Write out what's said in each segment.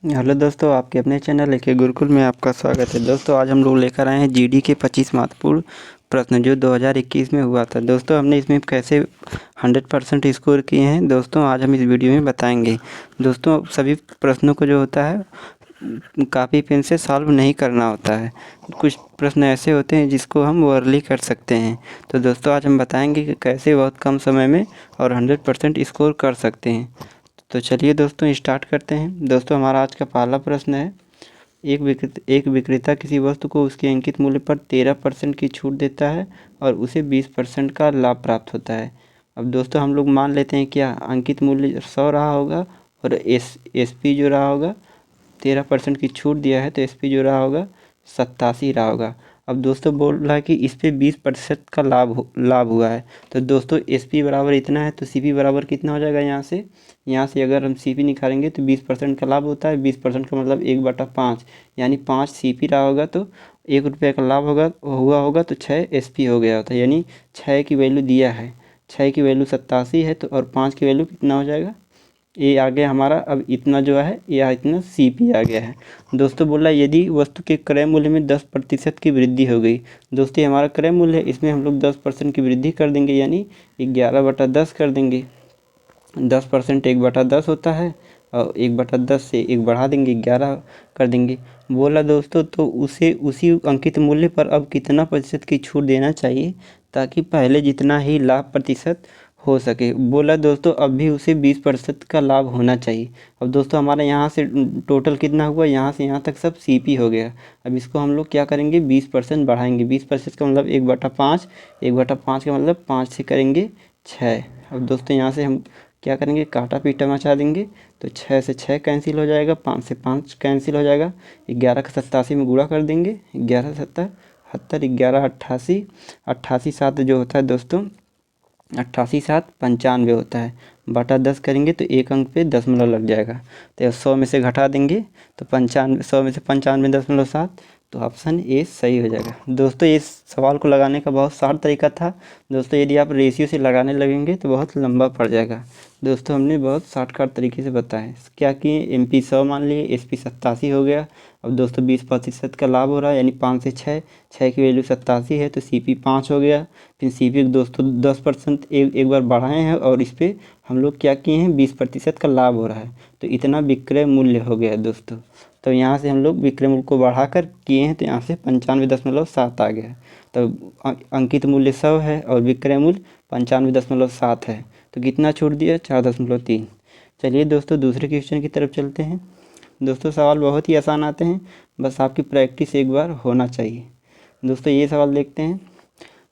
Hello दोस्तों, आपके अपने चैनल लेके गुरुकुल में आपका स्वागत है। दोस्तों आज हम लोग लेकर आए हैं जीडी के 25 महत्वपूर्ण प्रश्न जो 2021 में हुआ था। दोस्तों हमने इसमें कैसे 100% स्कोर किए हैं दोस्तों आज हम इस वीडियो में बताएंगे। दोस्तों सभी प्रश्नों को जो होता है कापी पेन से सॉल्व नहीं करना होता है। कुछ प्रश्न ऐसे होते हैं जिसको हम वर्ली कर सकते हैं। तो दोस्तों आज हम बताएंगे कि कैसे बहुत कम समय में और 100% स्कोर कर सकते हैं। तो चलिए दोस्तों स्टार्ट करते हैं। दोस्तों हमारा आज का पहला प्रश्न है, एक विक्रेता किसी वस्तु को उसके अंकित मूल्य पर 13% की छूट देता है और उसे 20% का लाभ प्राप्त होता है। अब दोस्तों हम लोग मान लेते हैं क्या अंकित मूल्य 100 रहा होगा और एसपी जो रहा होगा 13% की छूट दिया है तो एसपी जो रहा होगा 87 रहा होगा। अब दोस्तों बोल रहा है कि इस पे 20% का लाभ हुआ है। तो दोस्तों एसपी बराबर इतना है तो सीपी बराबर कितना हो जाएगा। यहाँ से अगर हम सीपी निकालेंगे तो 20% का लाभ होता है। 20% का मतलब 1/5 यानी 5 सीपी रहा होगा तो ₹1 का लाभ हुआ होगा तो 6 एसपी हो गया होता है। यानी 6 की वैल्यू दिया है, 6 की वैल्यू 87 है तो और 5 की वैल्यू कितना हो जाएगा, ये आ गया हमारा। अब इतना जो है यह इतना सीपी आ गया है। दोस्तों बोला यदि वस्तु के क्रय मूल्य में 10% की वृद्धि हो गई। दोस्तों ये हमारा क्रय मूल्य है, इसमें हम लोग 10% की वृद्धि कर देंगे यानी 11/10 कर देंगे। 10% 1/10 होता है और 1/10 से 1 बढ़ा देंगे 11 कर देंगे। बोला दोस्तों तो उसे उसी अंकित मूल्य पर अब कितना प्रतिशत की छूट देना चाहिए ताकि पहले जितना ही लाभ प्रतिशत हो सके। बोला दोस्तों अब भी उसे 20% का लाभ होना चाहिए। अब दोस्तों हमारा यहाँ से टोटल कितना हुआ, यहाँ से यहाँ तक सब सीपी हो गया। अब इसको हम लोग क्या करेंगे 20% बढ़ाएंगे। 20% का मतलब 1/5, 1/5 का मतलब 5 से करेंगे 6। अब दोस्तों यहाँ से हम क्या करेंगे काटा पीटा मचा देंगे तो 6 से 6 कैंसिल हो जाएगा, 5 से 5 कैंसिल हो जाएगा। 11 का 87 में गुणा कर देंगे, 11 7 70, 11 88, 88 7 जो होता है दोस्तों 88 7 95 होता है। बटा 10 करेंगे तो एक अंक पे दशमलव लग जाएगा तो 100 में से घटा देंगे तो 95, 100 में से 95.7 तो ऑप्शन ए सही हो जाएगा। दोस्तों इस सवाल को लगाने का बहुत शार्ट तरीका था। दोस्तों यदि आप रेशियो से लगाने लगेंगे तो बहुत लंबा पड़ जाएगा। दोस्तों हमने बहुत शॉर्टकट तरीके से बताया क्या किए, एमपी 100 मान लिए, एसपी 87 हो गया। अब दोस्तों 20% का लाभ हो रहा है यानी 5 से 6, 6 की वैल्यू 87 है तो सीपी 5 हो गया। फिर सीपी दोस्तों 10% एक बार बढ़ाए हैं और इस पर हम लोग क्या किए हैं 20% का लाभ हो रहा है तो इतना विक्रय मूल्य हो गया दोस्तों। तो यहाँ से हम लोग विक्रय मूल्य को बढ़ाकर किए हैं तो यहाँ से 95.7 आ गया। तो अंकित मूल्य 100 है और विक्रय मूल्य 95.7 है तो कितना छूट दिया 4.3। चलिए दोस्तों दूसरे क्वेश्चन की तरफ चलते हैं। दोस्तों सवाल बहुत ही आसान आते हैं, बस आपकी प्रैक्टिस एक बार होना चाहिए। दोस्तों ये सवाल देखते हैं।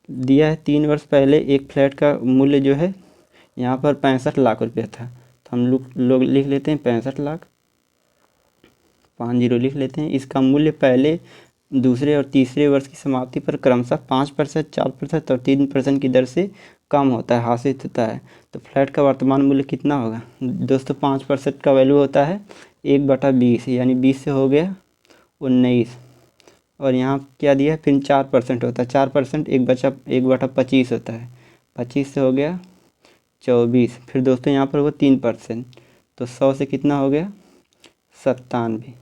दिया है 3 वर्ष पहले एक फ्लैट का मूल्य जो है यहाँ पर 65 लाख रुपया था। तो हम लोग लिख लेते हैं 65 लाख, 50 लिख लेते हैं। इसका मूल्य पहले, दूसरे और तीसरे वर्ष की समाप्ति पर क्रमशः 5%, 4% और 3% की दर से कम होता है, हासिल होता है। तो फ्लैट का वर्तमान मूल्य कितना होगा दोस्तों। 5% का वैल्यू होता है 1/20 यानी 20 से हो गया 19 और यहाँ क्या दिया है फिर 4% होता है। 4% 1/25 होता है, 25 से हो गया 24। फिर दोस्तों यहाँ पर होगा 3% तो 100 से कितना हो गया 97,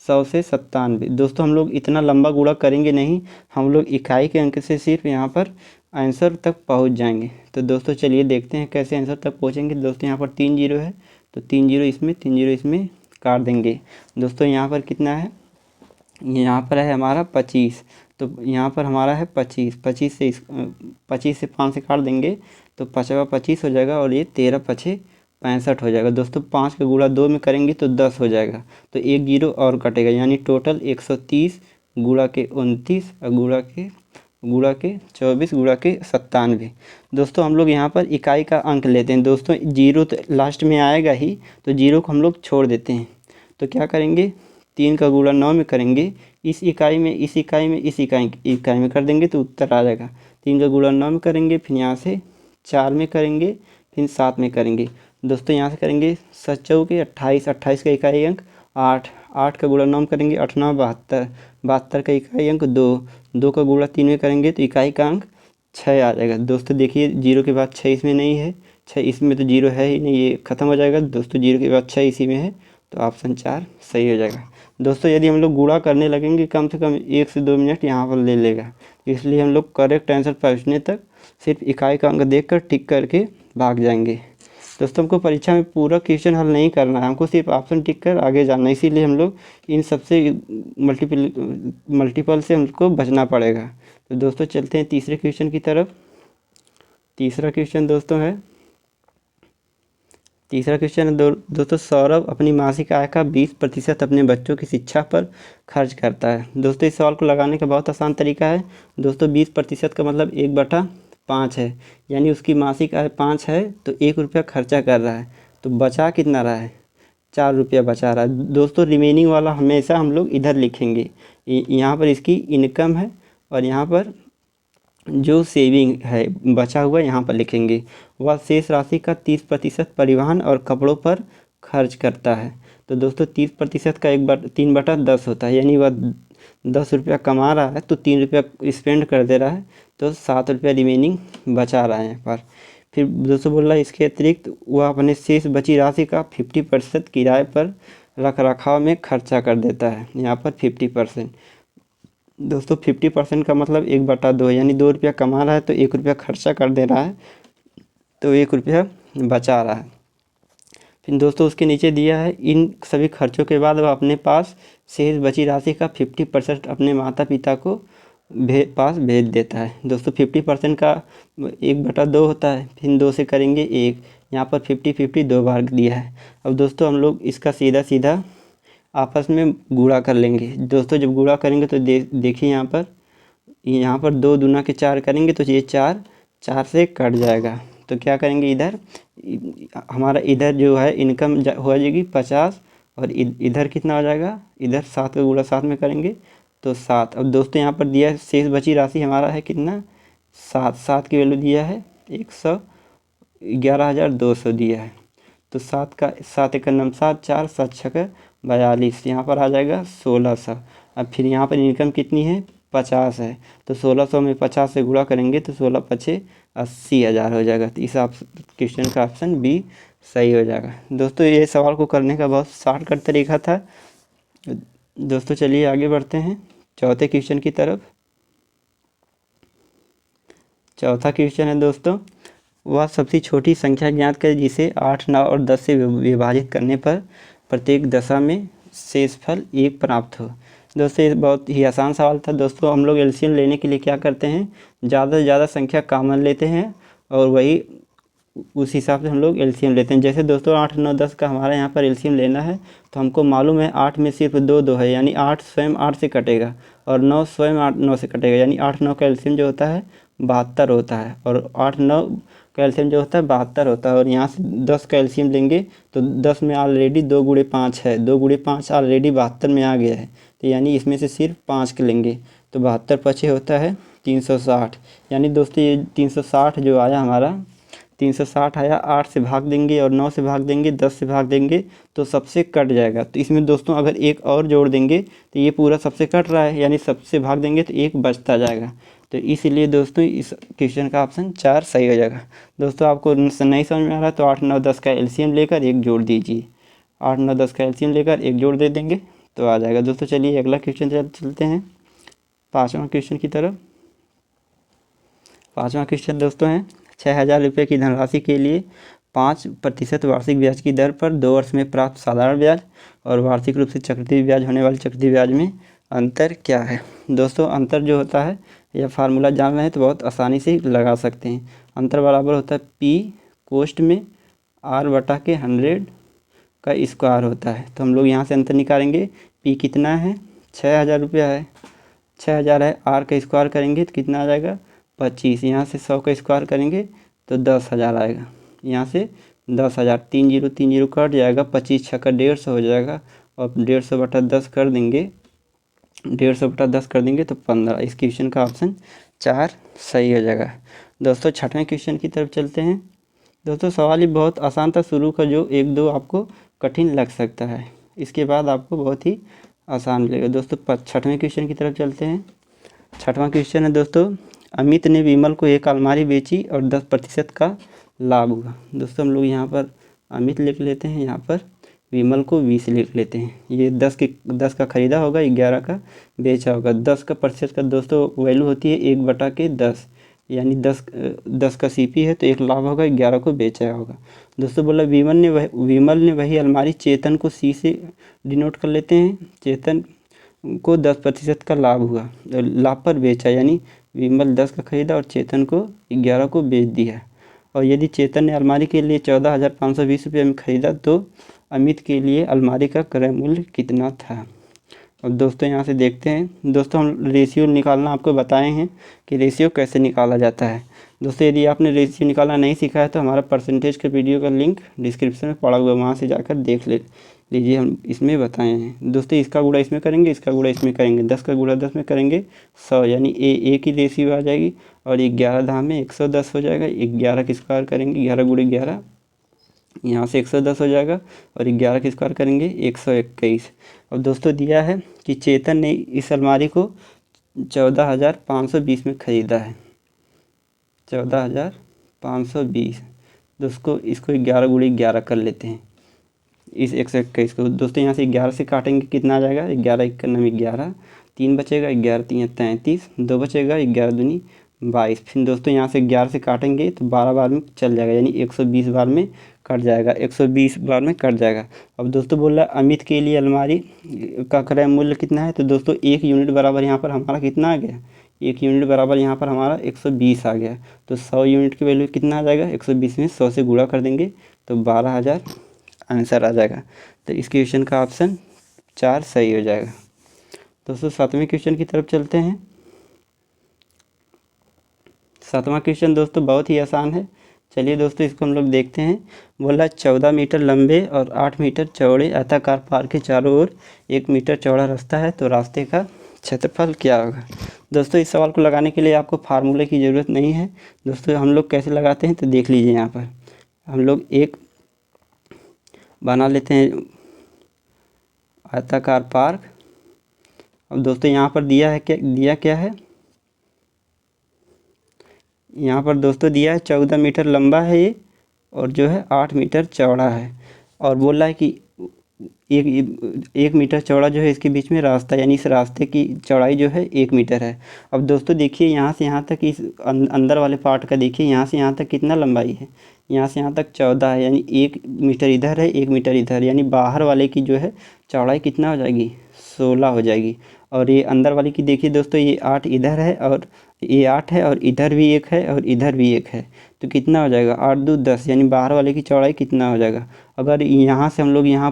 100 से 97। दोस्तों हम लोग इतना लंबा गुणा करेंगे नहीं, हम लोग इकाई के अंक से सिर्फ यहाँ पर आंसर तक पहुँच जाएंगे। तो दोस्तों चलिए देखते हैं कैसे आंसर तक पहुँचेंगे। दोस्तों यहाँ पर 3 जीरो है तो 3 जीरो इसमें, 3 जीरो इसमें काट देंगे। दोस्तों यहाँ पर कितना है, यहाँ पर है हमारा 25 तो यहाँ पर हमारा है 25, 25 से 5 से काट देंगे तो 5×25 हो जाएगा और ये 13×5 65 हो जाएगा। दोस्तों 5 का गुणा 2 में करेंगे तो 10 हो जाएगा तो एक जीरो और कटेगा यानी टोटल 130 गुणा के 29 और गुणा के 24 गुणा के 97। दोस्तों हम लोग यहाँ पर इकाई का अंक लेते हैं। दोस्तों जीरो तो लास्ट में आएगा ही तो जीरो को हम लोग छोड़ देते हैं। तो क्या करेंगे 3 का गुणा 9 में करेंगे, इस इकाई में इस इकाई में इस इकाई में कर देंगे तो उत्तर आ जाएगा। 3 का गुणा 9 में करेंगे, फिर यहाँ से 4 में करेंगे, फिर 7 में करेंगे। दोस्तों यहाँ से करेंगे 7 चौके 28, 28 का इकाई अंक 8, 8 का गुणा 9 में करेंगे 8 9 72, 72 का इकाई अंक 2, 2 का गुणा 3 में करेंगे तो इकाई का अंक 6 आ जाएगा। दोस्तों देखिए जीरो के बाद 6 इसमें नहीं है, 6 इसमें तो जीरो है ही नहीं, ये ख़त्म हो जाएगा। दोस्तों जीरो के बाद 6 इसी में है तो ऑप्शन 4 सही हो जाएगा। दोस्तों यदि हम लोग गुणा करने लगेंगे कम से कम 1 से 2 मिनट यहाँ पर ले लेगा, इसलिए हम लोग करेक्ट आंसर पहुँचने तक सिर्फ इकाई का अंक देख कर टिक करके भाग जाएंगे। दोस्तों हमको परीक्षा में पूरा क्वेश्चन हल नहीं करना है, हमको सिर्फ ऑप्शन टिक कर आगे जाना है, इसीलिए हम लोग इन सबसे मल्टीपल से हमको बचना पड़ेगा। तो दोस्तों चलते हैं तीसरे क्वेश्चन की तरफ। तीसरा क्वेश्चन दोस्तों है दोस्तों सौरभ अपनी मासिक आय का 20% अपने बच्चों की शिक्षा पर खर्च करता है। दोस्तों इस सवाल को लगाने का बहुत आसान तरीका है। दोस्तों 20% का मतलब 1/5 है, यानी उसकी मासिक आय 5 है तो 1 रुपया खर्चा कर रहा है, तो बचा कितना रहा है, 4 रुपया बचा रहा है। दोस्तों रिमेनिंग वाला हमेशा हम लोग इधर लिखेंगे, यहाँ पर इसकी इनकम है और यहाँ पर जो सेविंग है बचा हुआ यहाँ पर लिखेंगे। वह शेष राशि का 30% परिवहन और कपड़ों पर खर्च करता है। तो दोस्तों 30% का 3/10 होता है, यानी वह 10 रुपया कमा रहा है तो 3 रुपया स्पेंड कर दे रहा है, तो 7 रुपया रिमेनिंग बचा रहा है यहाँ पर। फिर दोस्तों बोल रहा है इसके अतिरिक्त वह अपने शेष बची राशि का 50% किराए पर रख रखाव में खर्चा कर देता है, यहाँ पर 50%। दोस्तों 50% का मतलब 1/2 है, यानी 2 रुपया कमा रहा है तो 1 रुपया खर्चा कर दे रहा है, तो 1 रुपया बचा रहा है। फिर दोस्तों उसके नीचे दिया है इन सभी खर्चों के बाद वह अपने पास शेष बची राशि का 50% अपने माता पिता को पास भेज देता है। दोस्तों 50% का 1/2 होता है, फिर 2 से करेंगे 1, यहाँ पर 50-50 2 बार दिया है। अब दोस्तों हम लोग इसका सीधा सीधा आपस में गुणा कर लेंगे। दोस्तों जब गुणा करेंगे तो देखिए यहाँ पर 2 दूना के 4 करेंगे तो ये 4 से कट जाएगा, तो क्या करेंगे इधर हमारा इधर जो है इनकम हो जाएगी 50 और इधर कितना हो जाएगा, इधर 7 का गुणा 7 में करेंगे तो 7। अब दोस्तों यहाँ पर दिया है शेष बची राशि हमारा है कितना 7 की वैल्यू दिया है 111,200 दिया है, तो 7 एक नम 7 4 7 6 42, यहाँ पर आ जाएगा 1600। अब फिर यहाँ पर इनकम कितनी है 50 है, तो 1600 में 50 से गुणा करेंगे तो 16×5 80,000 हो जाएगा। तो इस क्वेश्चन का ऑप्शन बी सही हो जाएगा। दोस्तों ये सवाल को करने का बहुत शॉर्टकट तरीका था। दोस्तों चलिए आगे बढ़ते हैं चौथे क्वेश्चन की तरफ। चौथा क्वेश्चन है दोस्तों वह सबसे छोटी संख्या ज्ञात करें जिसे 8, 9 और 10 से विभाजित करने पर प्रत्येक दशा में शेषफल 1 प्राप्त हो। दोस्तों ये बहुत ही आसान सवाल था। दोस्तों हम लोग एलसीएम लेने के लिए क्या करते हैं, ज़्यादा से ज़्यादा संख्या कॉमन लेते हैं और वही उस हिसाब से हम लोग एलसीएम लेते हैं। जैसे दोस्तों 8, 9, 10 का हमारा यहाँ पर एलसीएम लेना है तो हमको मालूम है 8 में सिर्फ 2 है, यानी 8 स्वयं 8 से कटेगा और 9 स्वयं 9 से कटेगा, यानी 8, 9 का एलसीएम जो होता है 72 होता है और 8, 9 का एलसीएम जो होता है 72 होता है। और यहाँ से 10 का एलसीएम लेंगे तो 10 में ऑलरेडी 2 गुणे 5 है, 2 गुणे 5 ऑलरेडी 72 में आ गया है, तो यानी इसमें से सिर्फ 5 के लेंगे तो 72 पचे होता है 360। यानी दोस्तों ये 360 जो आया हमारा 360 आया, 8 से भाग देंगे और 9 से भाग देंगे, 10 से भाग देंगे तो सबसे कट जाएगा। तो इसमें दोस्तों अगर एक और जोड़ देंगे तो ये पूरा सबसे कट रहा है, यानी सबसे भाग देंगे तो एक बचता जाएगा। तो इसीलिए दोस्तों इस क्वेश्चन का ऑप्शन 4 सही हो जाएगा। दोस्तों आपको नहीं समझ में आ रहा है तो 8, 9, 10 का एलसीएम लेकर एक जोड़ दीजिए, 8, 9, 10 का एलसीएम लेकर एक जोड़ दे देंगे तो आ जाएगा। दोस्तों चलिए अगला क्वेश्चन चलते हैं 5वां क्वेश्चन की तरफ। 5वां क्वेश्चन दोस्तों है 6,000 रुपये की धनराशि के लिए 5% वार्षिक ब्याज की दर पर 2 वर्ष में प्राप्त साधारण ब्याज और वार्षिक रूप से चक्रवृद्धि ब्याज होने वाले चक्रवृद्धि ब्याज में अंतर क्या है। दोस्तों अंतर जो होता है यह फार्मूला जान रहे हैं तो बहुत आसानी से लगा सकते हैं। अंतर बराबर होता है पी कोष्ट में R/100 का स्क्वायर होता है। तो हम लोग यहाँ से अंतर निकालेंगे, पी कितना है 6,000 रुपया है, 6,000 है, आर का स्क्वायर करेंगे तो कितना आ जाएगा 25, यहाँ से 100 का स्क्वायर करेंगे तो 10,000 आएगा, यहाँ से 10,000, 3 0 3 0 कट जाएगा, 25 छक्का 150 हो जाएगा और 150/10 कर देंगे, 150/10 कर देंगे तो 15। इस क्वेश्चन का ऑप्शन 4 सही हो जाएगा। दोस्तों 6वें क्वेश्चन की तरफ चलते हैं। दोस्तों सवाल ही बहुत आसान था, शुरू का जो 1-2 आपको कठिन लग सकता है, इसके बाद आपको बहुत ही आसान मिलेगा। दोस्तों 6वें क्वेश्चन की तरफ चलते हैं। 6वां क्वेश्चन है दोस्तों अमित ने विमल को एक अलमारी बेची और 10% का लाभ हुआ। दोस्तों हम लोग यहाँ पर अमित लिख लेते हैं, यहाँ पर विमल को 20 लिख लेते हैं। ये 10 का ख़रीदा होगा, 11 का बेचा होगा। 10 का प्रतिशत का दोस्तों वैल्यू होती है 1/10, यानी 10 का सीपी है तो 1 लाभ होगा, 11 को बेचा होगा। दोस्तों बोला विमल ने वही अलमारी चेतन को सी से डिनोट कर लेते हैं। चेतन को 10% का लाभ हुआ, लाभ पर बेचा, यानी विमल 10 का खरीदा और चेतन को 11 को बेच दिया। और यदि चेतन ने अलमारी के लिए 14,520 रुपये में ख़रीदा तो अमित के लिए अलमारी का क्रय मूल्य कितना था। अब दोस्तों यहाँ से देखते हैं। दोस्तों हम रेशियो निकालना आपको बताए हैं कि रेशियो कैसे निकाला जाता है। दोस्तों यदि आपने रेशियो निकालना नहीं सीखा है तो हमारा परसेंटेज के वीडियो का लिंक डिस्क्रिप्शन में पड़ा हुआ है, वहाँ से जाकर देख लीजिए, हम इसमें बताए हैं। दोस्तों इसका गुणा इसमें करेंगे, इसका गुणा इसमें करेंगे, 10 का गुणा 10 में करेंगे 100, यानी ए की रेशियो आ जाएगी और 11 धाम में 110 हो जाएगा। 11 की स्क्वायर करेंगे, 11 गुणे 11 यहाँ से 110 हो जाएगा और 11 की स्क्वायर करेंगे 121। अब दोस्तों दिया है कि चेतन ने इस अलमारी को 14,520 में ख़रीदा है, 14,520। दोस्तों इसको 11 गुणे 11 कर लेते हैं, इस 121 को। दोस्तों यहाँ से 11 से काटेंगे कितना आ जाएगा, 11 1 9 11, 3 बचेगा, 11 3 33, 2 बचेगा, 11 दूनी 22। फिर दोस्तों यहाँ से 11 से काटेंगे तो 12 बार में चल जाएगा, यानी 120 बार में कट जाएगा, 120 बार में कट जाएगा। अब दोस्तों बोल रहा है अमित के लिए अलमारी का क्रय मूल्य कितना है, तो दोस्तों 1 यूनिट बराबर यहाँ पर हमारा कितना आ गया, 1 यूनिट बराबर यहाँ पर हमारा 120 आ गया। तो 100 यूनिट की वैल्यू कितना आ जाएगा, 120 में 100 से गुणा कर देंगे तो 12,000 आंसर आ जाएगा। तो इस क्वेश्चन का ऑप्शन 4 सही हो जाएगा। दोस्तों 7वें क्वेश्चन की तरफ चलते हैं। 7वां क्वेश्चन दोस्तों बहुत ही आसान है, चलिए दोस्तों इसको हम लोग देखते हैं। बोला 14 मीटर लंबे और 8 मीटर चौड़े आयताकार पार्क के चारों ओर 1 मीटर चौड़ा रास्ता है, तो रास्ते का क्षेत्रफल क्या होगा। दोस्तों इस सवाल को लगाने के लिए आपको फार्मूले की ज़रूरत नहीं है। दोस्तों हम लोग कैसे लगाते हैं तो देख लीजिए, यहाँ पर हम लोग एक बना लेते हैं आयताकार पार्क। अब दोस्तों यहाँ पर दिया क्या है, यहाँ पर दोस्तों दिया है 14 मीटर लंबा है ये, और जो है 8 मीटर चौड़ा है, और बोल रहा है कि एक मीटर चौड़ा जो है इसके बीच में रास्ता, यानी इस रास्ते की चौड़ाई जो है 1 मीटर है। अब दोस्तों देखिए यहाँ से यहाँ तक, इस अंदर वाले पार्ट का देखिए, यहाँ से यहाँ तक कितना लंबाई है, यहाँ से यहाँ तक 14 है, यानी 1 मीटर इधर है, 1 मीटर इधर, यानी बाहर वाले की जो है चौड़ाई कितना हो जाएगी, 16 हो जाएगी। और ये अंदर वाले की देखिए दोस्तों, ये 8 इधर है और ये 8 है, और इधर भी 1 है और इधर भी 1 है, तो कितना हो जाएगा 8 2 10, यानी बाहर वाले की चौड़ाई कितना हो जाएगा। अगर यहाँ से हम लोग यहाँ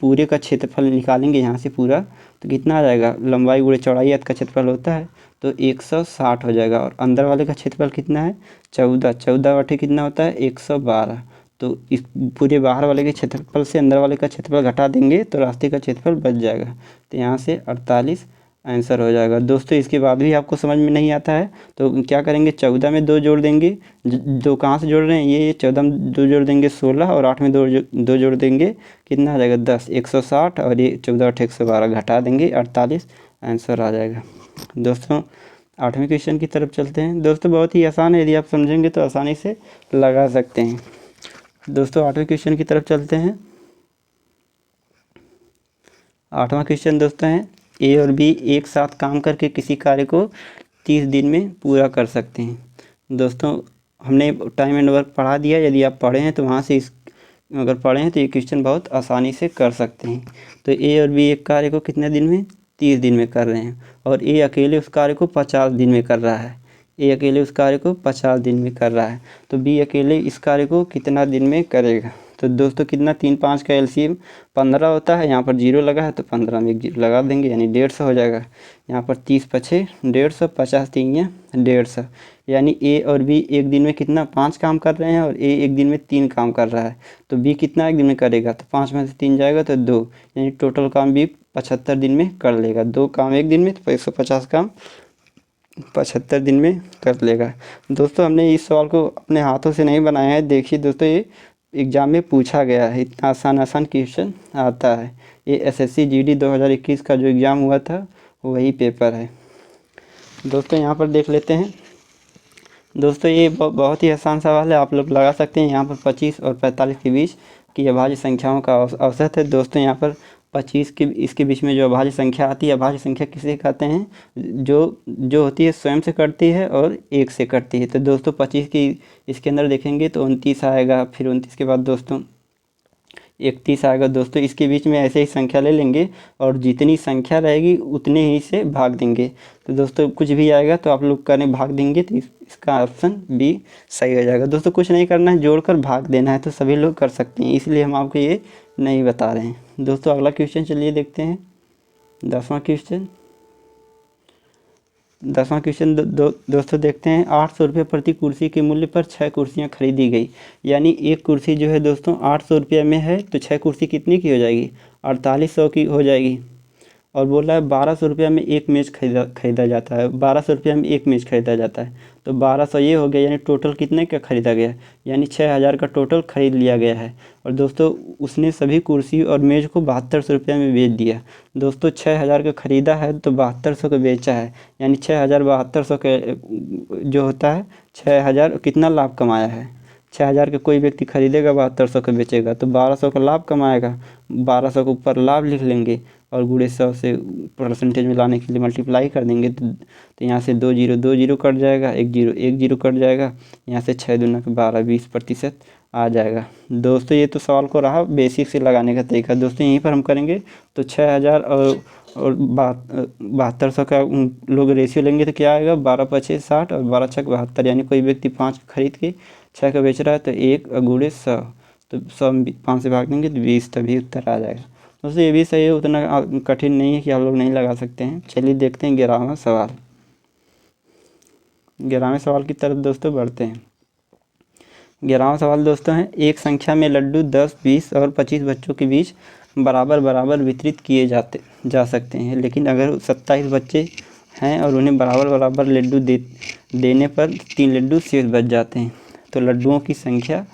पूरे का क्षेत्रफल निकालेंगे, यहाँ से पूरा, तो कितना आ जाएगा, लंबाई गुणे चौड़ाई का क्षेत्रफल होता है तो 160 हो जाएगा। और अंदर वाले का क्षेत्रफल कितना है 14, 14 बटे कितना होता है 112। तो इस पूरे बाहर वाले के क्षेत्रफल से अंदर वाले का क्षेत्रफल घटा देंगे तो रास्ते का क्षेत्रफल बच जाएगा, तो यहाँ से 48 आंसर हो जाएगा। दोस्तों इसके बाद भी आपको समझ में नहीं आता है तो क्या करेंगे, 14 में 2 जोड़ देंगे, दो कहाँ से जोड़ रहे हैं, ये 14 में 2 जोड़ देंगे 16, और 8 में 2 जोड़ देंगे कितना आ जाएगा 10, 160, और ये 14 8 112 घटा देंगे 48 आंसर आ जाएगा। दोस्तों 8वें क्वेश्चन की तरफ चलते हैं। दोस्तों बहुत ही आसान है, यदि आप समझेंगे तो आसानी से लगा सकते हैं। दोस्तों 8वें क्वेश्चन की तरफ चलते हैं। 8वां क्वेश्चन दोस्तों है, ए और बी एक साथ काम करके किसी कार्य को 30 दिन में पूरा कर सकते हैं। दोस्तों हमने टाइम एंड वर्क पढ़ा दिया, यदि आप पढ़े हैं तो वहाँ से अगर पढ़े हैं तो ये क्वेश्चन बहुत आसानी से कर सकते हैं। तो ए और बी एक कार्य को कितने दिन में, 30 दिन में कर रहे हैं, और ए अकेले उस कार्य को 50 दिन में कर रहा है। ए अकेले उस कार्य को 50 दिन में कर रहा है, तो बी अकेले इस कार्य को कितना दिन में करेगा। तो दोस्तों कितना, 3 5 का एलसीएम 15 होता है, यहाँ पर 0 लगा है तो 15 में 1 0 लगा देंगे, यानी 150 हो जाएगा। यहाँ पर 30 पछे 150, 50 3 150, यानी ए और बी एक दिन में कितना 5 काम कर रहे हैं, और ए एक दिन में 3 काम कर रहा है। तो बी कितना एक दिन में करेगा, तो 5 में से 3 जाएगा तो 2, यानी टोटल काम बी 75 दिन में कर लेगा। 2 काम एक दिन में, तो 150 काम 75 दिन में कर लेगा। दोस्तों हमने इस सवाल को अपने हाथों से नहीं बनाया है, देखिए दोस्तों ये एग्ज़ाम में पूछा गया है, इतना आसान क्वेश्चन आता है। ये एसएससी जीडी 2021 का जो एग्ज़ाम हुआ था वही पेपर है। दोस्तों यहाँ पर देख लेते हैं। दोस्तों ये बहुत ही आसान सवाल है, आप लोग लगा सकते हैं। यहाँ पर 25 और 45 के बीच कि अभाज्य संख्याओं का औसत है। दोस्तों यहाँ पर 25 के इसके बीच में जो अभाज्य संख्या आती है, अभाज्य संख्या किसे कहते हैं? जो होती है स्वयं से कटती है और 1 से कटती है। तो दोस्तों 25 की इसके अंदर देखेंगे तो 29 आएगा, फिर 29 के बाद दोस्तों 31 आएगा। दोस्तों इसके बीच में ऐसे ही संख्या ले लेंगे और जितनी संख्या रहेगी उतने ही से भाग देंगे। तो दोस्तों कुछ भी आएगा तो आप लोग करें भाग देंगे, तो इसका ऑप्शन बी सही हो जाएगा। दोस्तों कुछ नहीं करना है, जोड़कर भाग देना है, तो सभी लोग कर सकते हैं, इसलिए हम आपको ये नहीं बता रहे हैं। दोस्तों अगला क्वेश्चन चलिए देखते हैं, 10वां क्वेश्चन। 10वां क्वेश्चन दोस्तों देखते हैं। 800 रुपये प्रति कुर्सी के मूल्य पर 6 कुर्सियाँ खरीदी गई, यानी एक कुर्सी जो है दोस्तों 800 रुपये में है, तो 6 कुर्सी कितने की हो जाएगी? 4800 की हो जाएगी। और बोल रहा है 1200 रुपये में एक मेज़ खरीदा जाता है, 1200 रुपये में एक मेज़ खरीदा जाता है, तो 1200 ये हो गया, यानी टोटल कितने का खरीदा गया? यानी 6000 का टोटल खरीद लिया गया है। और दोस्तों उसने सभी कुर्सी और मेज़ को 7200 रुपये में बेच दिया। दोस्तों 6000 का ख़रीदा है तो 7200 का बेचा है, यानी 6000 7200 के जो होता है 6000 कितना लाभ कमाया है? 6000 का कोई व्यक्ति खरीदेगा, 7200 का बेचेगा, तो 1200 का लाभ कमाएगा। 1200 के ऊपर लाभ लिख लेंगे और गुणे 100 से परसेंटेज में लाने के लिए मल्टीप्लाई कर देंगे, तो यहाँ से 2 जीरो कट जाएगा, 1 जीरो कट जाएगा, यहाँ से 6 दूना 12 20% आ जाएगा। दोस्तों ये तो सवाल को रहा बेसिक से लगाने का तरीका। दोस्तों यहीं पर हम करेंगे तो 6000 और 7200 का लोग रेशियो लेंगे तो क्या आएगा? 12 पचे 60 और 12 छक 72, यानी कोई व्यक्ति 5 खरीद के 6 का बेच रहा है, तो 1 गुणे 100, तो 100 5 से भाग देंगे तो 20, तभी उत्तर आ जाएगा। दोस्तों ये भी सही है, उतना कठिन नहीं है कि आप लोग नहीं लगा सकते हैं। चलिए देखते हैं 11वां सवाल। 11वें सवाल की तरफ दोस्तों बढ़ते हैं। 11वां सवाल दोस्तों है, एक संख्या में लड्डू 10, 20 और 25 बच्चों के बीच बराबर बराबर वितरित किए जा सकते हैं, लेकिन अगर 27 बच्चे हैं और उन्हें बराबर बराबर लड्डू देने पर 3 लड्डू शेष बच जाते हैं, तो लड्डुओं की संख्या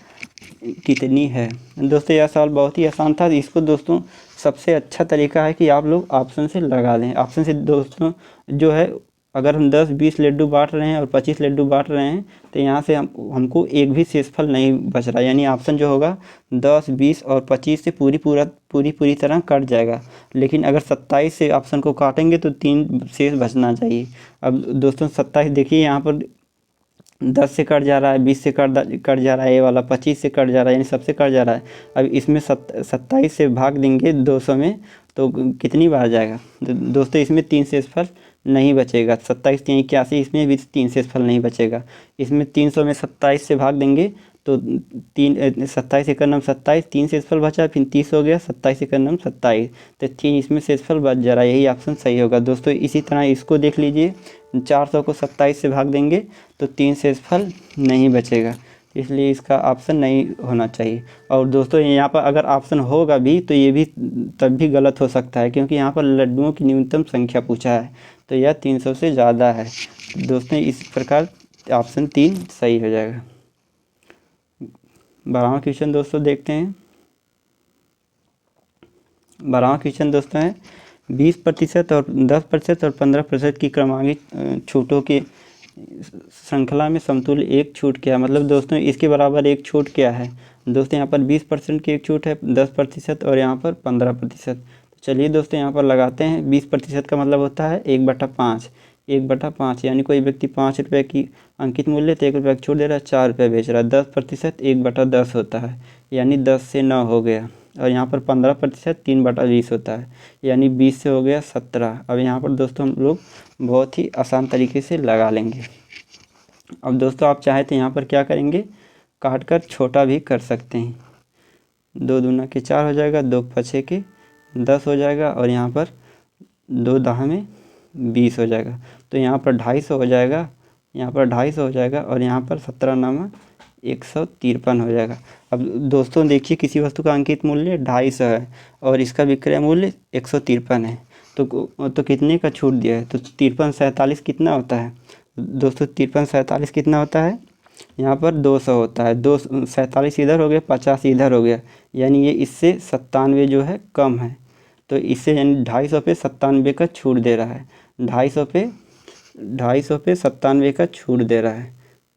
कितनी है? दोस्तों यह सवाल बहुत ही आसान था। इसको दोस्तों सबसे अच्छा तरीका है कि आप लोग ऑप्शन से लगा लें। ऑप्शन से दोस्तों जो है, अगर हम 10-20 लड्डू बांट रहे हैं और 25 लड्डू बांट रहे हैं, तो यहाँ से हमको एक भी शेषफल नहीं बच रहा, यानी ऑप्शन जो होगा 10, 20 और 25 से पूरी तरह कट जाएगा। लेकिन अगर 27 से ऑप्शन को काटेंगे तो 3 शेष बचना चाहिए। अब दोस्तों 27 देखिए यहाँ पर 10 से कट जा रहा है, 20 से कट जा रहा है, ये वाला 25 से कट जा रहा है, यानी सबसे कट जा रहा है। अब इसमें 27 से भाग देंगे 200 में तो कितनी बार जाएगा? दोस्तों इसमें 3 शेषफल नहीं बचेगा। 27 3 81, इसमें भी 3 शेषफल नहीं बचेगा। इसमें 300 में 27 से भाग देंगे तो 27 एकड़ नाम 27, 3 शेषफल बचा, फिर 30 हो गया, 27 एकड़ नाम 27, तो 3 इसमें शेषफल बच जा रहा है, यही ऑप्शन सही होगा। दोस्तों इसी तरह इसको देख लीजिए, 400 को 27 से भाग देंगे तो 3 शेषफल नहीं बचेगा, इसलिए इसका ऑप्शन नहीं होना चाहिए। और दोस्तों यहाँ पर अगर ऑप्शन होगा भी तो ये भी तब भी गलत हो सकता है, क्योंकि यहाँ पर लड्डुओं की न्यूनतम संख्या पूछा है, तो यह 300 से ज़्यादा है। दोस्तों इस प्रकार ऑप्शन 3 सही हो जाएगा। 12वां क्वेश्चन दोस्तों देखते हैं। 12वां क्वेश्चन दोस्तों है, 20% और 10% और 15% की क्रमांकित छूटों के श्रृंखला में समतुल्य एक छूट क्या है? मतलब दोस्तों इसके बराबर एक छूट क्या है? दोस्तों यहाँ पर 20% की एक छूट है, 10% और यहाँ पर 15%। चलिए दोस्तों यहाँ पर लगाते हैं। 20% का मतलब होता है 1/5, 1/5, यानी कोई व्यक्ति 5 रुपये की अंकित मूल्य तो 1 रुपये की छूट दे रहा है, 4 रुपये बेच रहा है। 10% 1/10 होता है, यानी 10 से 9 हो गया। और यहाँ पर 15% 3/20 होता है, यानी 20 से हो गया 17। अब यहाँ पर दोस्तों हम लोग बहुत ही आसान तरीके से लगा लेंगे। अब दोस्तों आप चाहे तो यहाँ पर क्या करेंगे, काट कर छोटा भी कर सकते हैं। 2 दूना के 4 हो जाएगा, 2 पछे के 10 हो जाएगा, और यहाँ पर 2 दाह में 20 हो जाएगा, तो यहाँ पर 250 हो जाएगा, यहाँ पर 250 हो जाएगा, और यहाँ पर 17 नामा 153 हो जाएगा। अब दोस्तों देखिए किसी वस्तु का अंकित मूल्य 250 है और इसका विक्रय मूल्य 153 है, तो कितने का छूट दिया है? तो 53 47 कितना होता है दोस्तों? 53 47 कितना होता है? यहाँ पर 200 होता है। 2 47 इधर हो गया, 50 इधर हो गया, यानी ये इससे 97 जो है कम है, तो इससे यानी 250 पे 97 का छूट दे रहा है। 250 पे 97 का छूट दे रहा है,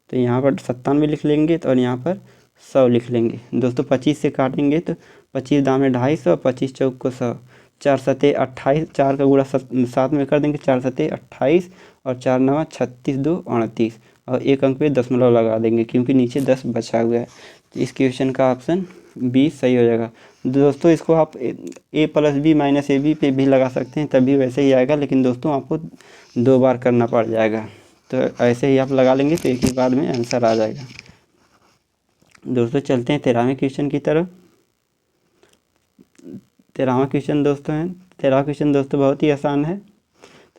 तो यहाँ पर 97 लिख लेंगे, और यहाँ पर 100 लिख लेंगे दोस्तों। 25 से काटेंगे तो 25 दाम 250, 25 चौक को 100, 4 सते 28, 4 का गुणा 7 में कर देंगे, 4 सते 28 और 4 नवा 36, 2 38 और एक अंक पे दशमलव लगा देंगे क्योंकि नीचे 10 बचा हुआ है। तो इस क्वेश्चन का ऑप्शन बी सही हो जाएगा दोस्तों। इसको आप a + b - ab पे भी लगा सकते हैं, तभी वैसे ही आएगा, लेकिन दोस्तों आपको 2 बार करना पड़ जाएगा। तो ऐसे ही आप लगा लेंगे तो एक ही बार में आंसर आ जाएगा। दोस्तों चलते हैं 13वें क्वेश्चन की तरफ। 13वां क्वेश्चन दोस्तों है, 13वां क्वेश्चन दोस्तों बहुत ही आसान है।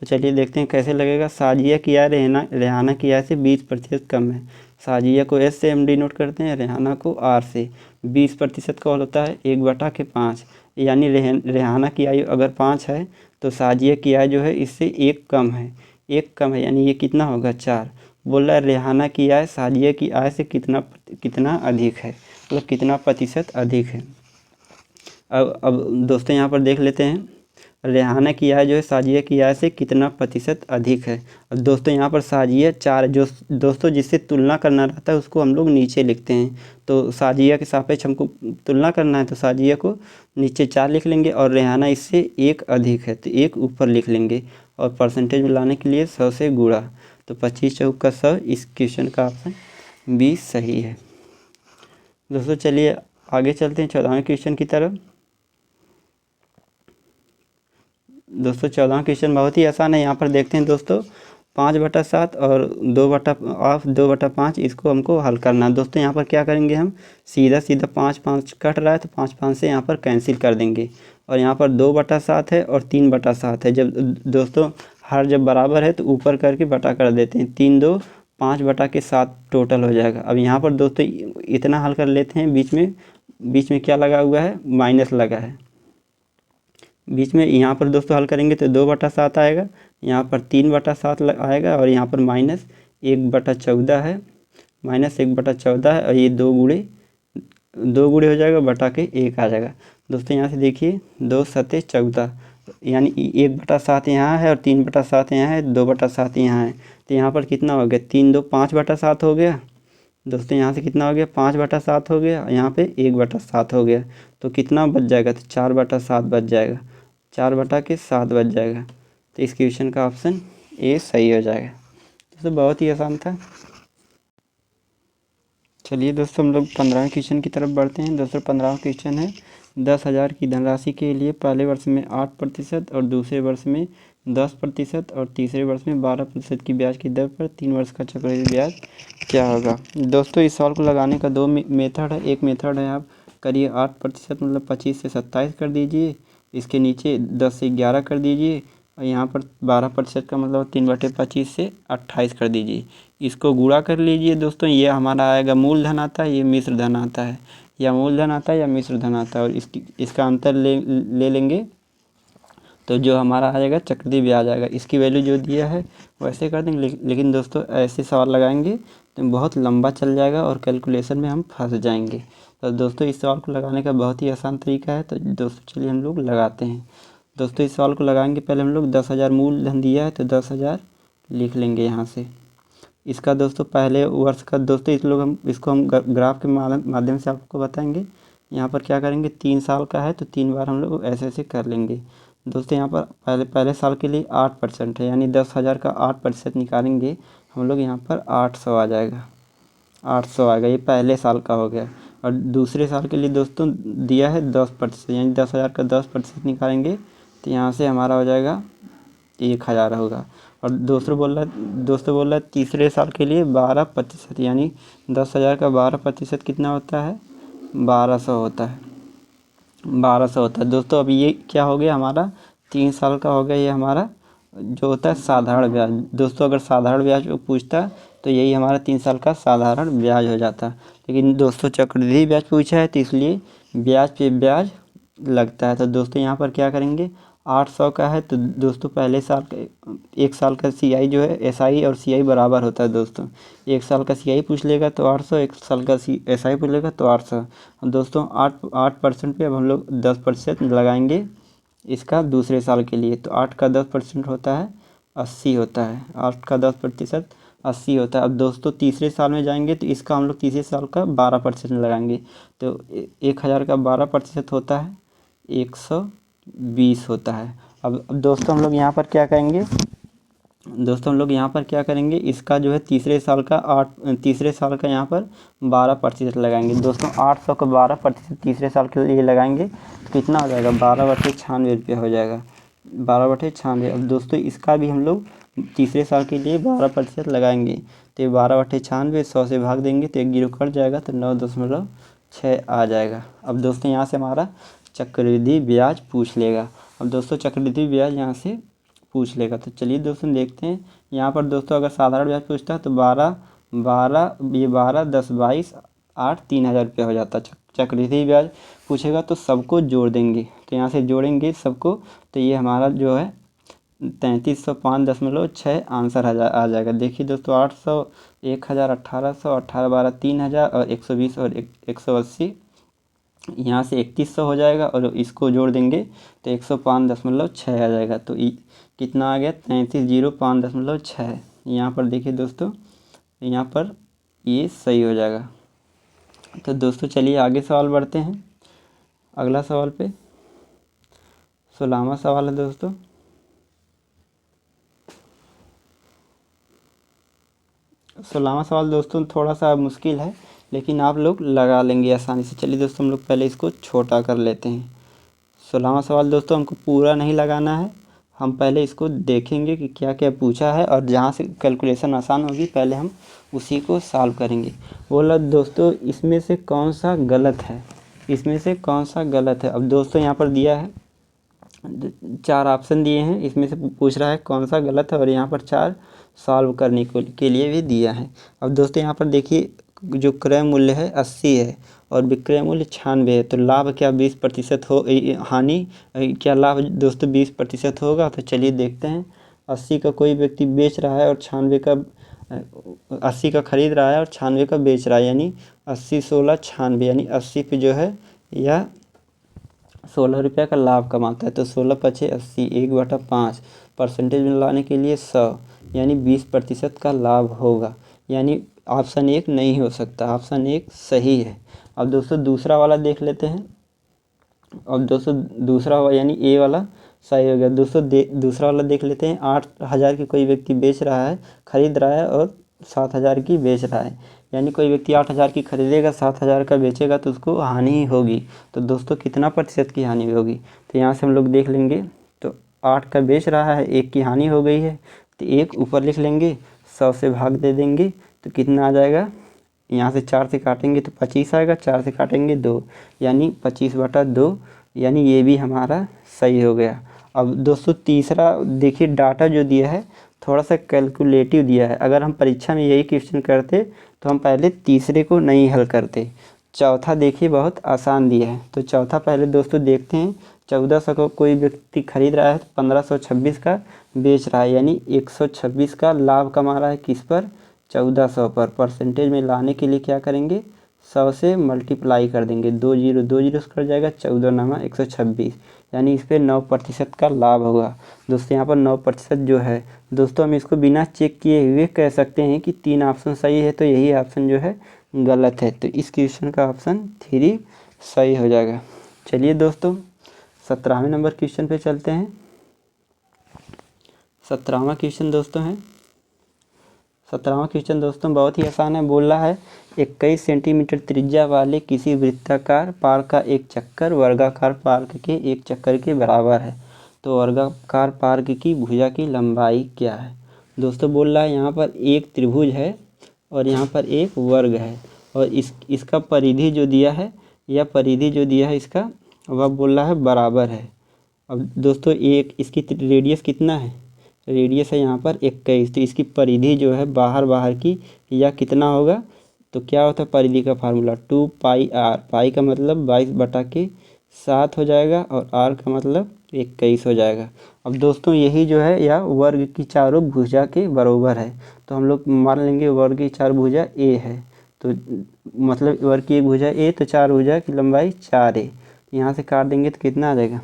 तो चलिए देखते हैं कैसे लगेगा। साजिया की आय रेहाना की आय से 20% कम है। साजिया को एस से हम डिनोट करते हैं, रेहाना को आर से। 20% का होता है 1/5, यानी रेहाना की आयु अगर 5 है तो साजिया की आय जो है इससे 1 कम है, 1 कम है, यानी ये कितना होगा 4। बोल रहा है रेहाना की आय साजिया की आय से कितना अधिक है, मतलब कितना प्रतिशत अधिक है। अब दोस्तों यहाँ पर देख लेते हैं, रेहाना की आय जो है साजिया की आय से कितना प्रतिशत अधिक है। अब दोस्तों यहाँ पर साजिया 4 जो दोस्तों जिससे तुलना करना रहता है उसको हम लोग नीचे लिखते हैं। तो साजिया के सापेक्ष हमको तुलना करना है तो साजिया को नीचे 4 लिख लेंगे और रेहाना इससे 1 अधिक है तो 1 ऊपर लिख लेंगे और परसेंटेज में लाने के लिए 100 से गुणा। तो 25 चौक का 100, इस क्वेश्चन का ऑप्शन बी सही है। दोस्तों चलिए आगे चलते हैं 14वें क्वेश्चन की तरफ। दोस्तों 14वां क्वेश्चन बहुत ही आसान है। यहाँ पर देखते हैं दोस्तों 5/7 और 2/5 इसको हमको हल करना है। दोस्तों यहाँ पर क्या करेंगे, हम सीधा 5 कट रहा है तो 5 से यहाँ पर कैंसिल कर देंगे और यहाँ पर 2/7 है और 3/7 है। जब दोस्तों हर जब बराबर है तो ऊपर करके बटा कर देते हैं, 3 2 5/7 टोटल हो जाएगा। अब यहाँ पर दोस्तों इतना हल कर लेते हैं, बीच में क्या लगा हुआ है, माइनस लगा है बीच में। यहाँ पर दोस्तों हल करेंगे तो 2/7 आएगा, यहाँ पर 3/7 आएगा और यहाँ पर -1/14 है, -1/14 है और ये 2 गुणे हो जाएगा, बटा के 1 आ जाएगा। दोस्तों यहाँ से देखिए 2 सते 14, यानी 1/7 यहाँ है और 3/7 यहाँ है, 2/7 यहाँ है। तो यहाँ पर कितना हो गया, 3 2 5/7 हो गया। दोस्तों यहाँ से कितना हो गया, 5/7 हो गया, यहाँ पे 1/7 हो गया। तो कितना बच जाएगा, तो 4/7 बच जाएगा, 4/7 बच जाएगा। तो इस क्वेश्चन का ऑप्शन ए सही हो जाएगा। दोस्तों बहुत ही आसान था। चलिए दोस्तों हम लोग 15वें क्वेश्चन की तरफ बढ़ते हैं। दोस्तों 15वां क्वेश्चन है, 10,000 की धनराशि के लिए पहले वर्ष में 8% और दूसरे वर्ष में 10% और तीसरे वर्ष में 12% की ब्याज की दर पर 3 वर्ष का चक्रवृद्धि ब्याज क्या होगा। दोस्तों इस सवाल को लगाने का 2 मेथड है। एक मेथड है आप करिए 8% मतलब 25 से 27 कर दीजिए, इसके नीचे 10 से 11 कर दीजिए और यहाँ पर 12% का मतलब 3/25 से 28 कर दीजिए। इसको गुणा कर लीजिए दोस्तों, ये हमारा आएगा मूलधन आता है, ये मिश्र धन आता है, या मूलधन आता है या मिश्र धन आता है और इसका अंतर ले लेंगे तो जो हमारा आएगा चक्रवृद्धि ब्याज आएगा। इसकी वैल्यू जो दिया है वैसे कर देंगे, लेकिन दोस्तों ऐसे सवाल लगाएंगे तो बहुत लंबा चल जाएगा और कैलकुलेशन में हम फंस जाएंगे। तो दोस्तों इस सवाल को लगाने का बहुत ही आसान तरीका है। तो दोस्तों चलिए हम लोग लगाते हैं। दोस्तों इस सवाल को लगाएंगे, पहले हम लोग 10,000 मूलधन दिया है तो 10,000 लिख लेंगे यहाँ से। इसका दोस्तों पहले वर्ष का दोस्तों इसको हम ग्राफ के माध्यम से आपको बताएंगे। यहाँ पर क्या करेंगे, 3 साल का है तो 3 बार हम लोग ऐसे कर लेंगे। दोस्तों यहाँ पर पहले साल के लिए 8% है, यानी 10,000 का 8% निकालेंगे हम लोग, यहाँ पर 800 आ जाएगा, 800 आएगा, ये पहले साल का हो गया। और दूसरे साल के लिए दोस्तों दिया है 10%, यानी 10,000 का 10% निकालेंगे तो यहाँ से हमारा हो जाएगा 1,000 होगा। और दोस्तों बोल रहा है तीसरे साल के लिए 12%, यानी 10,000 का 12% कितना होता है, 1200 होता है, 1200 होता है। दोस्तों अब ये क्या हो गया, हमारा 3 साल का हो गया, ये हमारा जो होता है साधारण ब्याज। दोस्तों अगर साधारण ब्याज पूछता तो यही हमारा 3 साल का साधारण ब्याज हो जाता, लेकिन दोस्तों चक्रवृद्धि ब्याज पूछा है तो इसलिए ब्याज पे ब्याज लगता है। तो दोस्तों यहाँ पर क्या करेंगे, 800 का है तो दोस्तों पहले साल का 1 साल का CI जो है SI और CI बराबर होता है। दोस्तों 1 साल का CI पूछ लेगा तो 800, 1 साल का SI पूछ लेगा तो 800। दोस्तों 8% पे अब हम लोग 10% लगाएंगे इसका दूसरे साल के लिए, तो 8 का 10% होता है 80 होता है, 8 का 10% 80 होता है। अब दोस्तों तीसरे साल में जाएंगे तो इसका हम लोग तीसरे साल का 12% लगाएंगे, तो 1000 का 12% होता है 120 होता है। अब दोस्तों हम लोग यहाँ पर क्या करेंगे, इसका जो है तीसरे साल का यहाँ पर 12% लगाएंगे। दोस्तों 800 का 12% तीसरे साल के लिए लगाएंगे तो कितना हो जाएगा, 12/96 रुपया हो जाएगा, 12/96। अब दोस्तों इसका भी हम लोग तीसरे साल के लिए 12% लगाएंगे, तो ये 12/96 100 से भाग देंगे तो 1 जीरो कट जाएगा, तो 9.6 आ जाएगा। अब दोस्तों यहाँ से हमारा चक्रवृद्धि ब्याज पूछ लेगा। अब दोस्तों चक्रवृद्धि ब्याज यहाँ से पूछ लेगा, तो चलिए दोस्तों देखते हैं। यहाँ पर दोस्तों अगर साधारण ब्याज पूछता है तो 12 10 22 8 3000 रुपया हो जाता है। चक्रवृद्धि ब्याज पूछेगा तो सबको जोड़ देंगे, तो यहाँ से जोड़ेंगे सबको, तो ये हमारा जो है 3305.6 आंसर आ जाएगा। देखिए दोस्तों 800 1000 1800 18 12 3000 और 120 और 180, यहाँ से 3100 हो जाएगा और इसको जोड़ देंगे तो 105.6 आ जाएगा। तो कितना आ गया, 3305.6। यहाँ पर देखिए दोस्तों, यहाँ पर ये सही हो जाएगा। तो दोस्तों चलिए आगे सवाल बढ़ते हैं। अगला सवाल पे 16वां सवाल है दोस्तों। 16वां सवाल दोस्तों थोड़ा सा मुश्किल है, लेकिन आप लोग लगा लेंगे आसानी से। चलिए दोस्तों हम लोग पहले इसको छोटा कर लेते हैं। 16वां सवाल दोस्तों हमको पूरा नहीं लगाना है, हम पहले इसको देखेंगे कि क्या क्या पूछा है, और जहाँ से कैलकुलेशन आसान होगी पहले हम उसी को सॉल्व करेंगे। बोला दोस्तों इसमें से कौन सा गलत है, अब दोस्तों यहाँ पर दिया है 4 ऑप्शन दिए हैं, इसमें से पूछ रहा है कौन सा गलत है, और यहाँ पर 4 सॉल्व करने के लिए भी दिया है। अब दोस्तों यहाँ पर देखिए जो क्रय मूल्य है 80 है और विक्रय मूल्य 96 है, तो लाभ क्या 20% हो, हानि क्या लाभ दोस्तों 20% होगा। तो चलिए देखते हैं। 80 का कोई व्यक्ति बेच रहा है और 96 का 80 का खरीद रहा है और 96 का बेच रहा है, यानी 80 16 96, यानी 80 पे जो है यह 16 रुपये का लाभ कमाता है। तो 16 पचे 80, 1/5 परसेंटेज में लाने के लिए 100, यानी 20% का लाभ होगा, यानी ऑप्शन 1 नहीं हो सकता, ऑप्शन 1 सही है। अब दोस्तों दूसरा वाला देख लेते हैं। अब दोस्तों दूसरा यानी ए वाला सही हो गया। दोस्तों दूसरा वाला देख लेते हैं। 8000 की कोई व्यक्ति बेच रहा है, खरीद रहा है और 7000 की बेच रहा है, यानी कोई व्यक्ति 8000 की खरीदेगा 7000 का बेचेगा तो उसको हानि ही होगी। तो दोस्तों कितना प्रतिशत की हानि होगी, तो यहाँ से हम लोग देख लेंगे। तो 8 का बेच रहा है, 1 की हानि हो गई है, तो 1 ऊपर लिख लेंगे, 100 से भाग दे देंगे तो कितना आ जाएगा, यहाँ से 4 से काटेंगे तो 25 आएगा, 4 से काटेंगे 2, यानी 25/2, यानी ये भी हमारा सही हो गया। अब दोस्तों तीसरा देखिए, डाटा जो दिया है थोड़ा सा कैलकुलेटिव दिया है। अगर हम परीक्षा में यही क्वेश्चन करते तो हम पहले तीसरे को नहीं हल करते। चौथा देखिए बहुत आसान दिया है, तो चौथा पहले दोस्तों देखते हैं। 1400 को कोई व्यक्ति खरीद रहा है तो 1526 का बेच रहा है, यानी 126 का लाभ कमा रहा है किस पर, 1400 पर। परसेंटेज में लाने के लिए क्या करेंगे, 100 से मल्टीप्लाई कर देंगे, 2 जीरो से कट जाएगा, 14 नामा 126, यानी इस पर 9% का लाभ होगा। दोस्तों यहाँ पर 9% जो है दोस्तों हम इसको बिना चेक किए हुए कह सकते हैं कि 3 ऑप्शन सही है, तो यही ऑप्शन जो है गलत है। तो इस क्वेश्चन का ऑप्शन 3 सही हो जाएगा। चलिए दोस्तों 17वें नंबर क्वेश्चन पे चलते हैं। 17वां क्वेश्चन दोस्तों है। 17वां क्वेश्चन दोस्तों बहुत ही आसान है। बोल रहा है 21 सेंटीमीटर त्रिज्या वाले किसी वृत्ताकार पार्क का एक चक्कर वर्गाकार पार्क के एक चक्कर के बराबर है, तो वर्गाकार पार्क की भुजा की लंबाई क्या है। दोस्तों बोल रहा है यहाँ पर एक त्रिभुज है और यहाँ पर एक वर्ग है, और इसका परिधि जो दिया है, यह परिधि जो दिया है इसका, वह बोल रहा है बराबर है। अब दोस्तों एक इसकी रेडियस कितना है, रेडियस है यहाँ पर 21, तो इसकी परिधि जो है बाहर की यह कितना होगा, तो क्या होता है परिधि का फार्मूला 2πr, पाई का मतलब 22/7 हो जाएगा और r का मतलब 21 हो जाएगा। अब दोस्तों यही जो है यह वर्ग की चारों भुजा के बराबर है, तो हम लोग मान लेंगे वर्ग की 4 भुजा a है, तो मतलब वर्ग की एक भुजा a, तो 4 भुजा की लंबाई 4a, यहाँ से काट देंगे तो कितना आ जाएगा,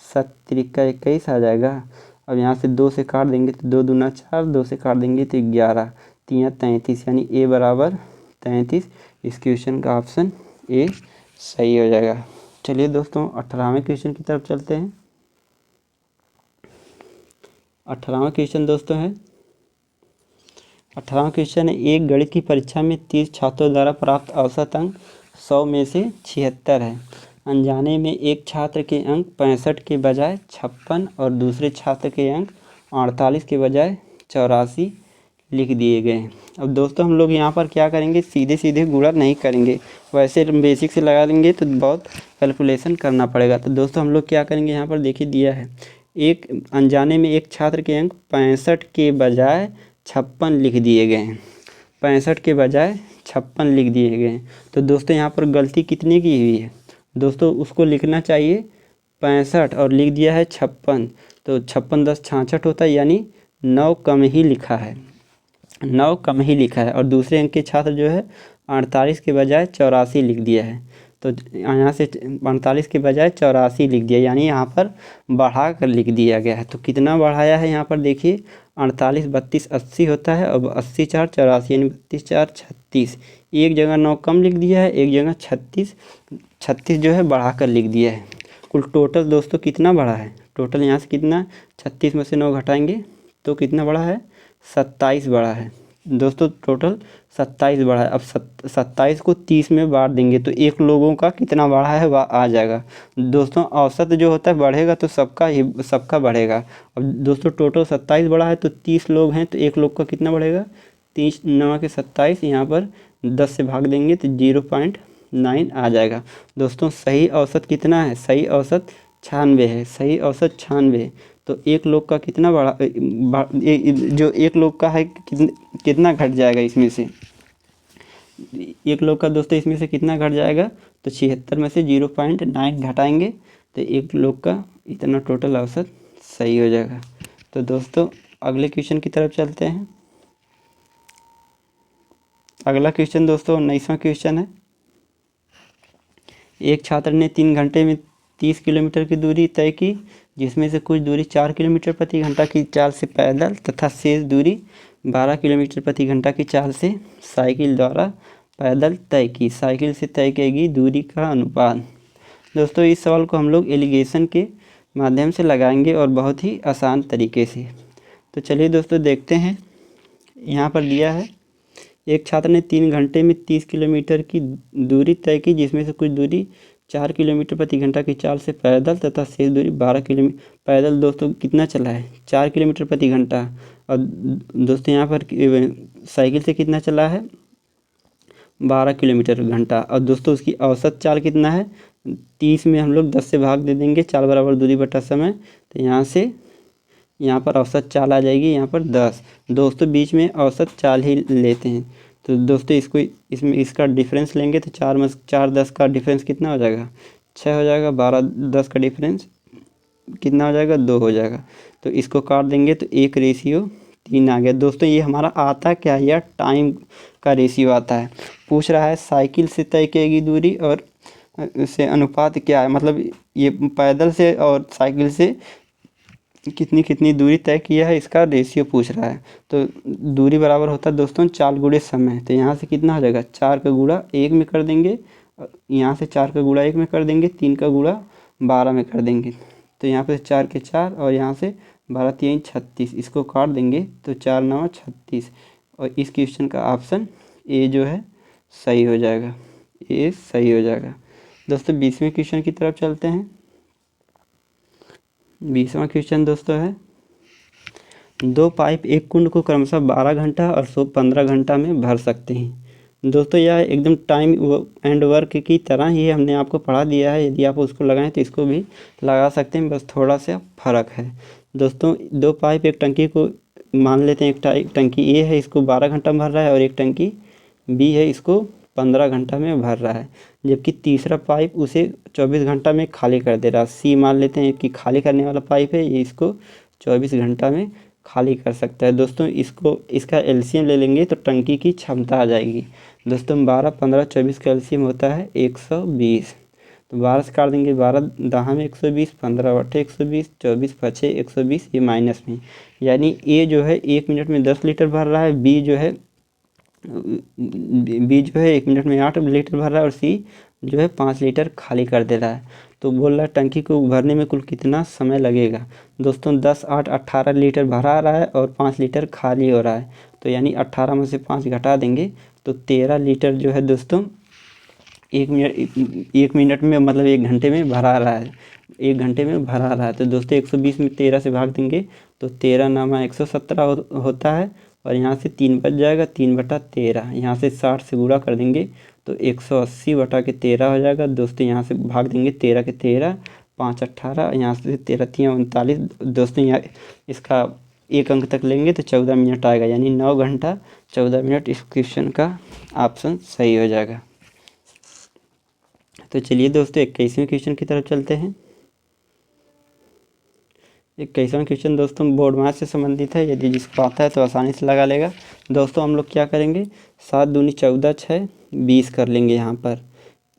7 त्रिका 21 आ जाएगा। अब यहाँ से 2 से काट देंगे तो 2 दूना 4, 2 से काट देंगे तो 11, तियाँ 33 यानी ए बराबर 33। इस क्वेश्चन का ऑप्शन ए सही हो जाएगा। चलिए दोस्तों 18वें क्वेश्चन की तरफ चलते हैं। 18वां क्वेश्चन दोस्तों है, 18वां क्वेश्चन है, एक गणित की परीक्षा में 30 छात्रों द्वारा प्राप्त औसत अंक 100 में से 76 है। अनजाने में एक छात्र के अंक 65 के बजाय 56 और दूसरे छात्र के अंक 48 के बजाय 84 लिख दिए गए हैं। अब दोस्तों हम लोग यहाँ पर क्या करेंगे, सीधे सीधे गुणा नहीं करेंगे, वैसे बेसिक से लगा देंगे तो बहुत कैलकुलेशन करना पड़ेगा। तो दोस्तों हम लोग क्या करेंगे, यहाँ पर देखिए दिया है, एक अनजाने में एक छात्र के अंक 65 के बजाय 56 लिख दिए गए हैं। 65 के बजाय 56 लिख दिए गए हैं। तो दोस्तों यहाँ पर गलती कितने की हुई है दोस्तों, उसको लिखना चाहिए 65 और लिख दिया है 56। तो 56 10 66 होता है, यानी 9 कम ही लिखा है, 9 कम ही लिखा है। और दूसरे अंक के छात्र जो है 48 के बजाय 84 लिख दिया है। तो यहाँ से 48 के बजाय 84 लिख दिया, यानी यहाँ पर बढ़ा कर लिख दिया गया है। तो कितना बढ़ाया है यहाँ पर देखिए, 48 32 80 होता है, अब 80 4 84 यानी 32 4 36। एक जगह 9 कम लिख दिया है, एक जगह 36 जो है बढ़ा कर लिख दिया है। कुल टोटल दोस्तों कितना बढ़ा है, टोटल यहाँ से कितना, 36 में से 9 घटाएंगे तो कितना बढ़ा है, 27 बढ़ा है दोस्तों। टोटल 27 बढ़ा है। अब 27 को 30 में बांट देंगे तो एक लोगों का कितना बढ़ा है वह आ जाएगा दोस्तों। औसत जो होता है बढ़ेगा तो सबका बढ़ेगा। अब दोस्तों टोटल 27 बढ़ा है तो 30 लोग हैं तो एक लोग का कितना बढ़ेगा, 30 9 के 27, यहाँ पर 10 से भाग देंगे तो 0.9 आ जाएगा दोस्तों। सही औसत कितना है, सही औसत 96 है, सही औसत 96 है। तो एक लोग का कितना जो एक लोग का है कितना घट जाएगा इसमें से, एक लोग का दोस्तों इसमें से कितना घट जाएगा, तो 76 में से 0.9 घटाएंगे तो एक लोग का इतना टोटल औसत सही हो जाएगा। तो दोस्तों अगले क्वेश्चन की तरफ चलते हैं। अगला क्वेश्चन दोस्तों 19वां क्वेश्चन है, एक छात्र ने 3 घंटे में 30 किलोमीटर की दूरी तय की, जिसमें से कुछ दूरी 4 किलोमीटर प्रति घंटा की चाल से पैदल तथा शेष दूरी 12 किलोमीटर प्रति घंटा की चाल से साइकिल द्वारा पैदल तय की। साइकिल से तय की दूरी का अनुपात। दोस्तों इस सवाल को हम लोग एलिगेशन के माध्यम से लगाएंगे और बहुत ही आसान तरीके से। तो चलिए दोस्तों देखते हैं, यहाँ पर दिया है, एक छात्र ने 3 घंटे में 30 किलोमीटर की दूरी तय की, जिसमें से कुछ दूरी 4 किलोमीटर प्रति घंटा की चाल से पैदल तथा शेष दूरी 12 किलोमीटर। पैदल दोस्तों कितना चला है, 4 किलोमीटर प्रति घंटा। और दोस्तों यहाँ पर साइकिल से कितना चला है, 12 किलोमीटर घंटा। और दोस्तों उसकी औसत चाल कितना है, 30 में हम लोग 10 से भाग दे देंगे, चाल बराबर दूरी बटा समय। तो यहाँ पर औसत चाल आ जाएगी, यहाँ पर 10। दोस्तों बीच में औसत चाल ही लेते हैं। तो दोस्तों इसका डिफरेंस लेंगे तो 4 में 4 10 का डिफरेंस कितना हो जाएगा, 6 हो जाएगा। 12 10 का डिफरेंस कितना हो जाएगा, 2 हो जाएगा। तो इसको काट देंगे तो 1:3 आ गया। दोस्तों ये हमारा आता क्या है, यह टाइम का रेशियो आता है। पूछ रहा है साइकिल से तय की गई दूरी और से अनुपात क्या है, मतलब ये पैदल से और साइकिल से कितनी दूरी तय किया है, इसका रेशियो पूछ रहा है। तो दूरी बराबर होता है दोस्तों 4 गुणे समय। तो यहाँ से कितना हो जाएगा, 4 का गुणा 1 में कर देंगे, यहाँ से 4 का गुणा 1 में कर देंगे, 3 का गुणा 12 में कर देंगे। तो यहाँ पे 4 के 4 और यहाँ से 12 3 36, इसको काट देंगे तो 4 9 36। और इस क्वेश्चन का ऑप्शन ए जो है सही हो जाएगा, ए सही हो जाएगा। दोस्तों 20वें क्वेश्चन की तरफ चलते हैं। 20वां क्वेश्चन दोस्तों है, 2 पाइप एक कुंड को क्रमशः 12 घंटा और 15 घंटा में भर सकते हैं। दोस्तों यह एकदम टाइम एंड वर्क की तरह ही हमने आपको पढ़ा दिया है, यदि आप उसको लगाएं तो इसको भी लगा सकते हैं, बस थोड़ा सा फ़र्क है। दोस्तों 2 पाइप एक टंकी को मान लेते हैं, एक टंकी ए है, इसको 12 घंटा में भर रहा है, और एक टंकी बी है, इसको 15 घंटा में भर रहा है, जबकि तीसरा पाइप उसे 24 घंटा में खाली कर दे रहा है। सी मान लेते हैं कि खाली करने वाला पाइप है, ये इसको 24 घंटा में खाली कर सकता है। दोस्तों इसका एलसीएम ले लेंगे तो टंकी की क्षमता आ जाएगी। दोस्तों 12 15 24 का एलसीएम होता है 120। तो 12 से काट देंगे, 12 10 में 120, 15 8 120, 24 5 120, ये माइनस में, यानी ए जो है 1 मिनट में 10 लीटर भर रहा है, बी जो है बी जो है 1 मिनट में 8 लीटर भर रहा है और सी जो है 5 लीटर खाली कर दे रहा है। तो बोल रहा है टंकी को भरने में कुल कितना समय लगेगा। दोस्तों 10 8 18 लीटर भरा रहा है और 5 लीटर खाली हो रहा है, तो यानी 18 में से 5 घटा देंगे तो 13 लीटर जो है दोस्तों 1 मिनट में मतलब 1 घंटे में भरा रहा है। 1 घंटे में भरा रहा है तो दोस्तों 120 में 13 से भाग देंगे तो 13 नामा 117 होता है और यहाँ से 3 बच जाएगा, 3/13। यहाँ से 60 से गुणा कर देंगे तो 180/13 हो जाएगा। दोस्तों यहाँ से भाग देंगे 13 के 13, 5 18, यहाँ से 13 3 39। दोस्तों यहाँ इसका एक अंक तक लेंगे तो 14 मिनट आएगा, यानी 9 घंटा 14 मिनट इस क्वेश्चन का ऑप्शन सही हो जाएगा। तो चलिए दोस्तों 21वें क्वेश्चन की तरफ चलते हैं। 21वां क्वेश्चन दोस्तों बोर्ड मैथ से संबंधित है, यदि जिसको आता है तो आसानी से लगा लेगा। दोस्तों हम लोग क्या करेंगे, 7 दूनी 14 6 20 कर लेंगे। यहाँ पर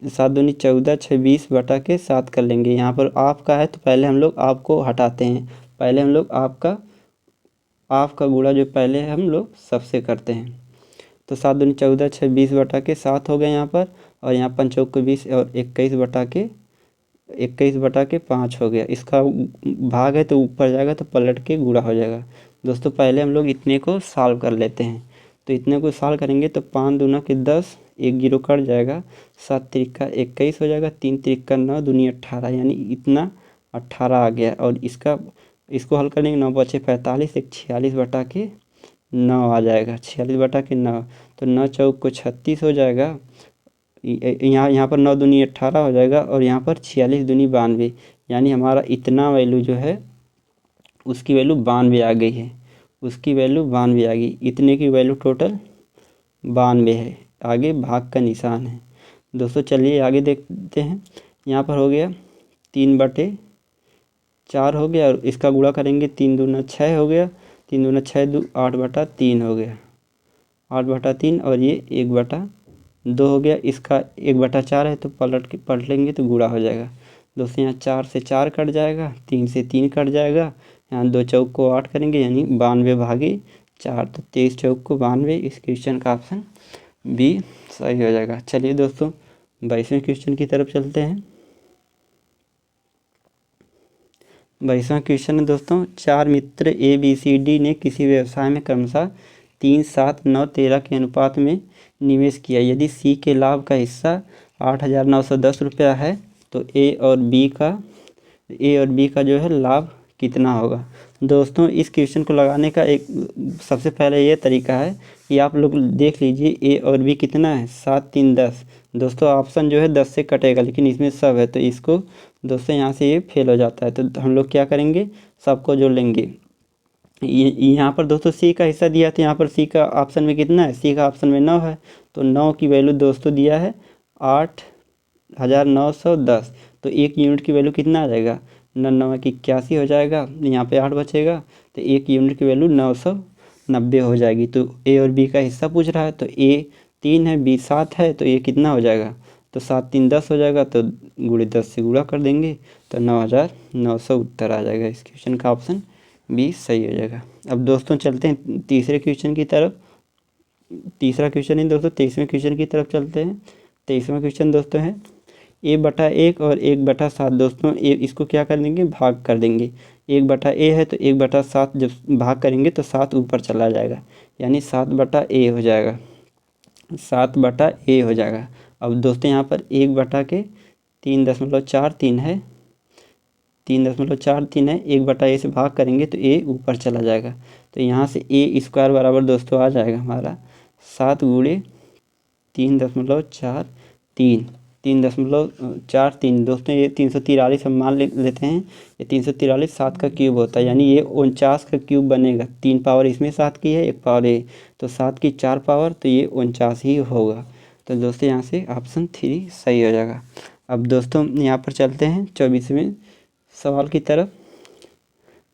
7 दूनी 14 6 20 बटा के 7 कर लेंगे। यहाँ पर आपका है तो पहले हम लोग आपको हटाते हैं, पहले हम लोग आपका गुणा जो पहले हम लोग सबसे करते हैं। तो 7 दूनी 14 6 20 बटा के 7 हो गए यहाँ पर, और यहाँ 5 चौके 20 और 21/5 हो गया। इसका भाग है तो ऊपर जाएगा तो पलट के गुणा हो जाएगा। दोस्तों पहले हम लोग इतने को सॉल्व कर लेते हैं, तो इतने को सॉल्व करेंगे तो 5 दूना के 10, 1 जीरो कट जाएगा, 7 तिरिका 21 हो जाएगा, 3 तिरिका 9 दूनी 18, यानी इतना 18 आ गया। और इसको हल करेंगे 9 बचे 45, एक 46/9 आ जाएगा, 46/9। तो 9 चौक को 36 हो जाएगा। यहाँ पर 9 दूनी 18 हो जाएगा और यहाँ पर 46 दूनी 92, यानी हमारा इतना वैल्यू जो है उसकी वैल्यू 92 आ गई है, उसकी वैल्यू 92 आ गई। इतने की वैल्यू टोटल 92 है। आगे भाग का निशान है। दोस्तों चलिए आगे देखते हैं। यहाँ पर हो गया 3/4 हो गया और इसका गुणा करेंगे 3 दूना 6 हो गया, 3 दूना 6 8/3 हो गया, 8/3 और ये 1/2 हो गया। इसका 1/4 है तो पलट लेंगे तो गुणा हो जाएगा। दोस्तों यहाँ 4 से 4 कट जाएगा, 3 से 3 कट जाएगा, यहाँ 2 चौक को 8 करेंगे यानी 92/4, तो 23 चौक को 92। इस क्वेश्चन का ऑप्शन बी सही हो जाएगा। चलिए दोस्तों 22वें क्वेश्चन की तरफ चलते हैं। 22वां क्वेश्चन है दोस्तों, 4 मित्र ABCD ने किसी व्यवसाय में क्रमशः 3 7 9 13 के अनुपात में निवेश किया। यदि सी के लाभ का हिस्सा 8,910 रुपया है तो ए और बी का जो है लाभ कितना होगा। दोस्तों इस क्वेश्चन को लगाने का एक सबसे पहले ये तरीका है कि आप लोग देख लीजिए ए और बी कितना है, 7 3 10। दोस्तों ऑप्शन जो है 10 से कटेगा, लेकिन इसमें सब है तो इसको दोस्तों यहाँ से ये फेल हो जाता है। तो हम लोग क्या करेंगे, सबको जोड़ लेंगे। यहाँ पर दोस्तों सी का हिस्सा दिया था, यहाँ पर सी का ऑप्शन में कितना है, सी का ऑप्शन में 9 है, तो 9 की वैल्यू दोस्तों दिया है 8,910। तो 1 यूनिट की वैल्यू कितना आ जाएगा, 9 की 81 हो जाएगा, यहाँ पे 8 बचेगा तो 1 यूनिट की वैल्यू 990 हो जाएगी। तो ए और बी का हिस्सा पूछ रहा है, तो ए 3 है, बी 7 है, तो ये कितना हो जाएगा, तो 7 3 10 हो जाएगा, तो गुणे 10 से गुणा कर देंगे तो 9,900 उत्तर आ जाएगा। इस क्वेश्चन का ऑप्शन बी सही हो जाएगा। अब दोस्तों चलते हैं तीसरे क्वेश्चन की तरफ। तीसरा क्वेश्चन है दोस्तों, 23वें क्वेश्चन की तरफ चलते हैं। 23वां क्वेश्चन दोस्तों है A/1 और 1/7। दोस्तों इसको क्या कर देंगे, भाग कर देंगे। 1/A है तो 1/7 जब भाग करेंगे तो 7 ऊपर चला जाएगा, यानी 7/A हो जाएगा, 7/A हो जाएगा। अब दोस्तों यहाँ पर 1/3.43 है, 3.43 है, 1/A से भाग करेंगे तो A ऊपर चला जाएगा। तो यहाँ से A² बराबर दोस्तों आ जाएगा हमारा 7 गुणे 3.43, 3.43। दोस्तों ये 343 हम मान लेते हैं, ये 343 7 का क्यूब होता है, यानी ये 49 का क्यूब बनेगा। 3 पावर इसमें 7 की है, 1 पावर ये, तो 7 की 4 पावर, तो ये 49 ही होगा। तो दोस्तों यहाँ से ऑप्शन 3 सही हो जाएगा। अब दोस्तों यहाँ पर चलते हैं 24वें सवाल की तरफ।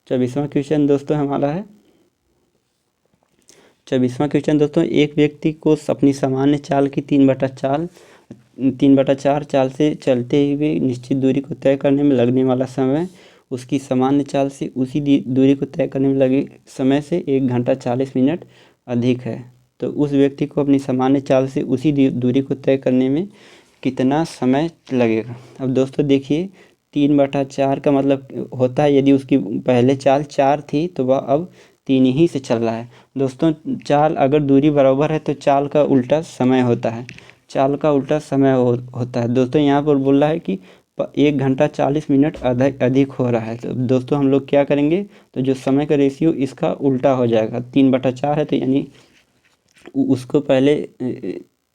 24वां क्वेश्चन दोस्तों हमारा है, 24वां क्वेश्चन दोस्तों, एक व्यक्ति को अपनी सामान्य चाल की 3/4 चाल से चलते हुए निश्चित दूरी को तय करने में लगने वाला समय उसकी सामान्य चाल से उसी दूरी को तय करने में लगे समय से 1 घंटा 40 मिनट अधिक है। तो उस व्यक्ति को अपनी सामान्य चाल से उसी दूरी को तय करने में कितना समय लगेगा। अब दोस्तों देखिए 3/4 का मतलब होता है यदि उसकी पहले चाल 4 थी तो वह अब 3 ही से चल रहा है। दोस्तों चाल अगर दूरी बराबर है तो चाल का उल्टा समय होता है, चाल का उल्टा समय होता है। दोस्तों यहाँ पर बोल रहा है कि 1 घंटा 40 मिनट अधिक हो रहा है। तो दोस्तों हम लोग क्या करेंगे, तो जो समय का रेशियो इसका उल्टा हो जाएगा। 3/4 है तो यानी उसको पहले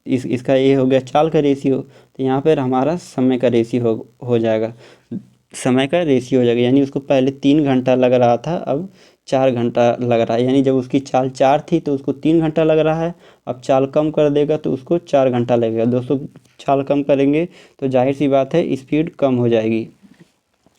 इसका ये हो गया चाल का रेशियो, तो यहाँ पर हमारा समय का रेशियो हो जाएगा, समय का रेशियो हो जाएगा। यानी उसको पहले 3 घंटा लग रहा था, अब 4 घंटा लग रहा है। यानी जब उसकी चाल 4 थी तो उसको 3 घंटा लग रहा है, अब चाल कम कर देगा तो उसको 4 घंटा लगेगा। दोस्तों चाल कम करेंगे तो जाहिर सी बात है स्पीड कम हो जाएगी।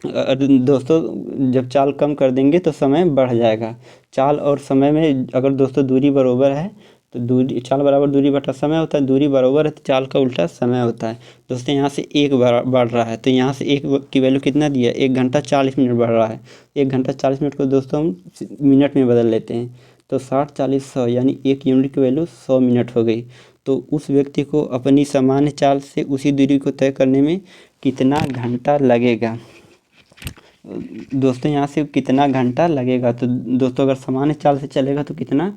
दोस्तों जब चाल कम कर देंगे तो समय बढ़ जाएगा। चाल और समय में अगर दोस्तों दूरी बराबर है तो दूरी चाल बराबर दूरी बटा समय होता है, दूरी बराबर है तो चाल का उल्टा समय होता है। दोस्तों यहाँ से 1 बढ़ रहा है तो यहाँ से 1 की वैल्यू कितना दिया, 1 घंटा 40 मिनट बढ़ रहा है। 1 घंटा 40 मिनट को दोस्तों हम मिनट में बदल लेते हैं तो 60 40 100 यानी 1 यूनिट की वैल्यू 100 मिनट हो गई। तो उस व्यक्ति को अपनी सामान्य चाल से उसी दूरी को तय करने में कितना घंटा लगेगा। दोस्तों यहाँ से कितना घंटा लगेगा, तो दोस्तों अगर सामान्य चाल से चलेगा तो कितना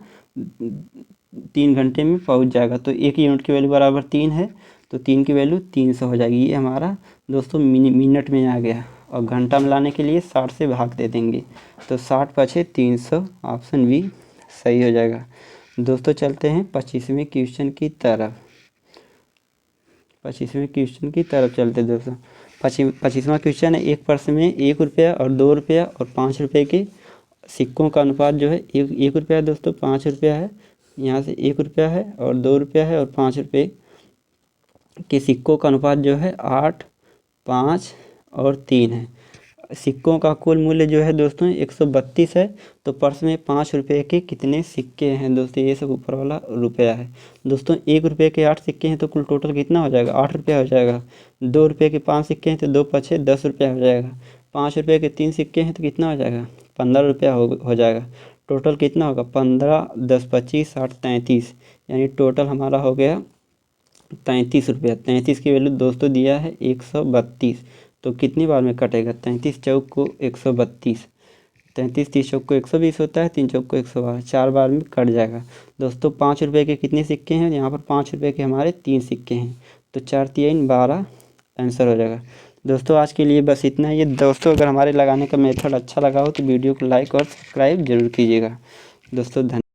3 घंटे में पहुँच जाएगा। तो 1 यूनिट की वैल्यू बराबर 3 है तो 3 की वैल्यू 300 हो जाएगी। ये हमारा दोस्तों मिनट में आ गया, और घंटा में लाने के लिए 60 से भाग दे देंगे तो 60 पछे 300, ऑप्शन बी सही हो जाएगा। दोस्तों चलते हैं 25वें क्वेश्चन की तरफ। 25वें क्वेश्चन की तरफ चलते दोस्तों। 25वां क्वेश्चन है, एक पर्स में 1 रुपया और 2 रुपया और 5 रुपये के सिक्कों का अनुपात जो है 1 रुपया है दोस्तों, 5 रुपया है, यहाँ से 1 रुपया है और 2 रुपया है और 5 रुपये के सिक्कों का अनुपात जो है 8, 5 और 3 है। सिक्कों का कुल मूल्य जो है दोस्तों 132 है। तो पर्स में 5 रुपये के कितने सिक्के हैं दोस्तों, ये सब ऊपर वाला रुपया है। दोस्तों 1 रुपये के 8 सिक्के हैं तो कुल टोटल कितना हो जाएगा, 8 रुपया हो जाएगा। 2 रुपये के 5 सिक्के हैं तो 2 पछे 10 रुपया हो जाएगा। 5 रुपये के 3 सिक्के हैं तो कितना हो जाएगा, 15 रुपया हो जाएगा। टोटल कितना होगा, 15 10 25 60 33, यानी टोटल हमारा हो गया 33 रुपया। 33 की वैल्यू दोस्तों दिया है 132, तो कितनी बार में कटेगा, 33 चौक को 132, 33 30 चौक को 120 होता है, 3 चौक को 112, 4 बार में कट जाएगा। दोस्तों 5 रुपये के कितने सिक्के हैं, यहाँ पर 5 रुपये के हमारे 3 सिक्के हैं, तो 4 3 12 आंसर हो जाएगा। दोस्तों आज के लिए बस इतना ही है। दोस्तों अगर हमारे लगाने का मेथड अच्छा लगा हो तो वीडियो को लाइक और सब्सक्राइब जरूर कीजिएगा। दोस्तों धन्यवाद।